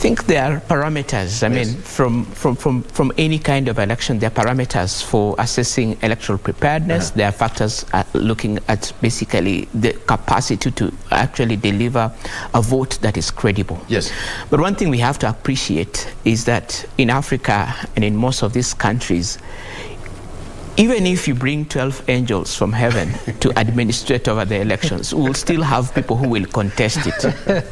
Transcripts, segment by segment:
think there are parameters. I mean, from any kind of election, there are parameters for assessing electoral preparedness. There are factors looking at basically the capacity to actually deliver a vote that is credible. Yes. But one thing we have to appreciate is that in Africa and in most of these countries, even if you bring 12 angels from heaven to administrate over the elections, we will still have people who will contest it.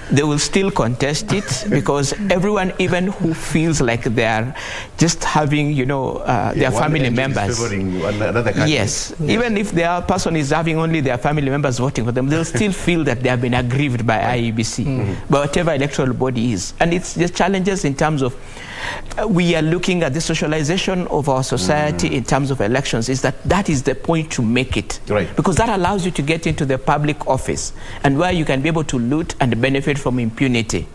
They will still contest it because everyone, even who feels like they are just having, their family members. Yes. Even if their person is having only their family members voting for them, they'll still feel that they have been aggrieved by IEBC, by whatever electoral body is. And it's the challenges in terms of, we are looking at the socialization of our society in terms of elections, is that is the point to make it. Right. Because that allows you to get into the public office and where you can be able to loot and benefit from impunity.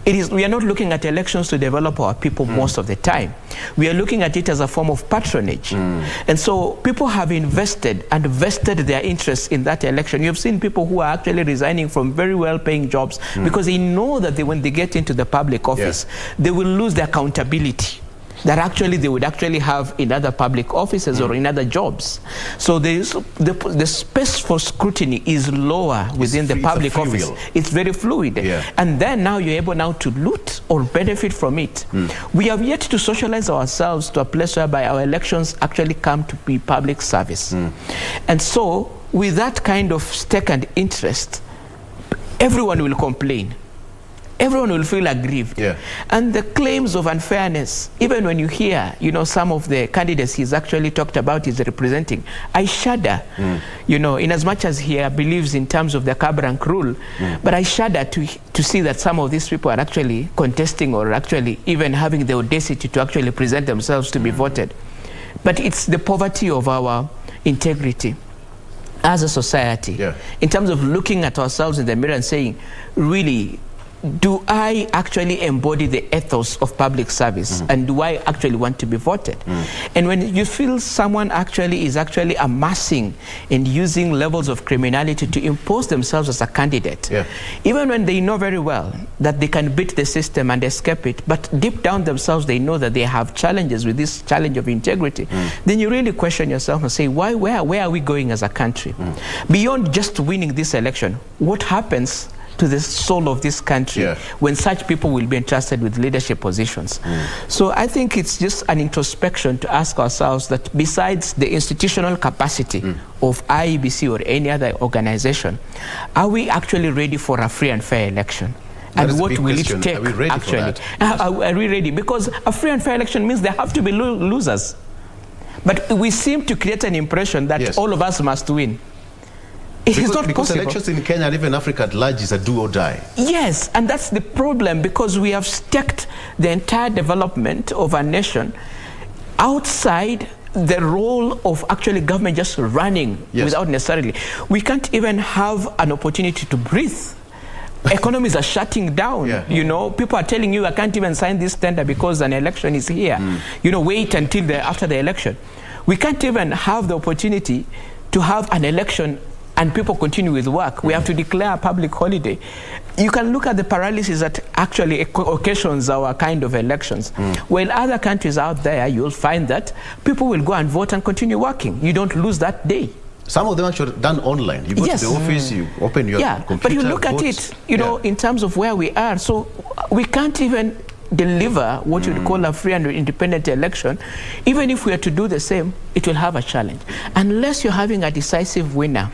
We are not looking at elections to develop our people most of the time. We are looking at it as a form of patronage. And so people have invested and vested their interests in that election. You've seen people who are actually resigning from very well-paying jobs because they know that when they get into the public office, they will lose the accountability that actually they would actually have in other public offices or in other jobs. So the space for scrutiny is lower within the public office. It's very fluid. And then now you're able now to loot or benefit from it. We have yet to socialize ourselves to a place whereby our elections actually come to be public service. And so with that kind of stake and interest, everyone will complain. Everyone will feel aggrieved. And the claims of unfairness, even when you hear, some of the candidates he's actually talked about is representing, I shudder, in as much as he believes in terms of the Cab-Rank rule, but I shudder to see that some of these people are actually contesting or actually even having the audacity to actually present themselves to be voted. But it's the poverty of our integrity as a society, in terms of looking at ourselves in the mirror and saying, really, do I actually embody the ethos of public service and do I actually want to be voted? And when you feel someone is actually amassing and using levels of criminality to impose themselves as a candidate, even when they know very well that they can beat the system and escape it, but deep down themselves they know that they have challenges with this challenge of integrity, then you really question yourself and say, where are we going as a country? Beyond just winning this election, what happens to the soul of this country when such people will be entrusted with leadership positions? So I think it's just an introspection to ask ourselves that besides the institutional capacity of IEBC or any other organization, are we actually ready for a free and fair election? And what will it take actually? Are we ready? Because a free and fair election means there have to be losers. But we seem to create an impression that all of us must win. It is not because possible. Elections in Kenya and even Africa at large is a do or die. Yes, and that's the problem, because we have staked the entire development of our nation outside the role of actually government just running without necessarily. We can't even have an opportunity to breathe. Economies are shutting down. People are telling you, I can't even sign this tender because an election is here. Wait until after the election. We can't even have the opportunity to have an election and people continue with work. We have to declare a public holiday. You can look at the paralysis that actually occasions our kind of elections. While other countries out there, you'll find that people will go and vote and continue working. You don't lose that day. Some of them actually done online. You go to the office, you open your computer. But you look at it, in terms of where we are. So we can't even deliver what you would call a free and independent election. Even if we are to do the same, it will have a challenge. Unless you're having a decisive winner,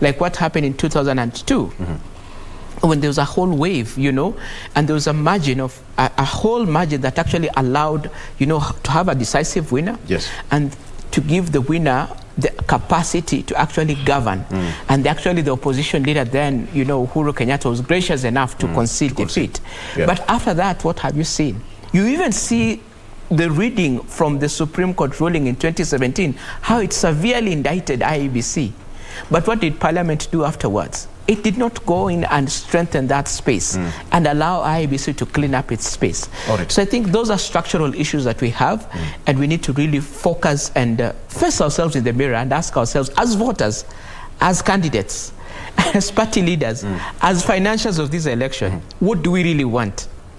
like what happened in 2002, when there was a whole wave, and there was a margin of a whole margin that actually allowed, to have a decisive winner, and to give the winner the capacity to actually govern. And actually the opposition leader then, Uhuru Kenyatta, was gracious enough to concede defeat. But after that, what have you seen? You even see the reading from the Supreme Court ruling in 2017, how it severely indicted IEBC. But what did Parliament do afterwards? It did not go in and strengthen that space and allow IEBC to clean up its space. So I think those are structural issues that we have, and we need to really focus and face ourselves in the mirror and ask ourselves, as voters, as candidates, as party leaders, as financiers of this election, what do we really want?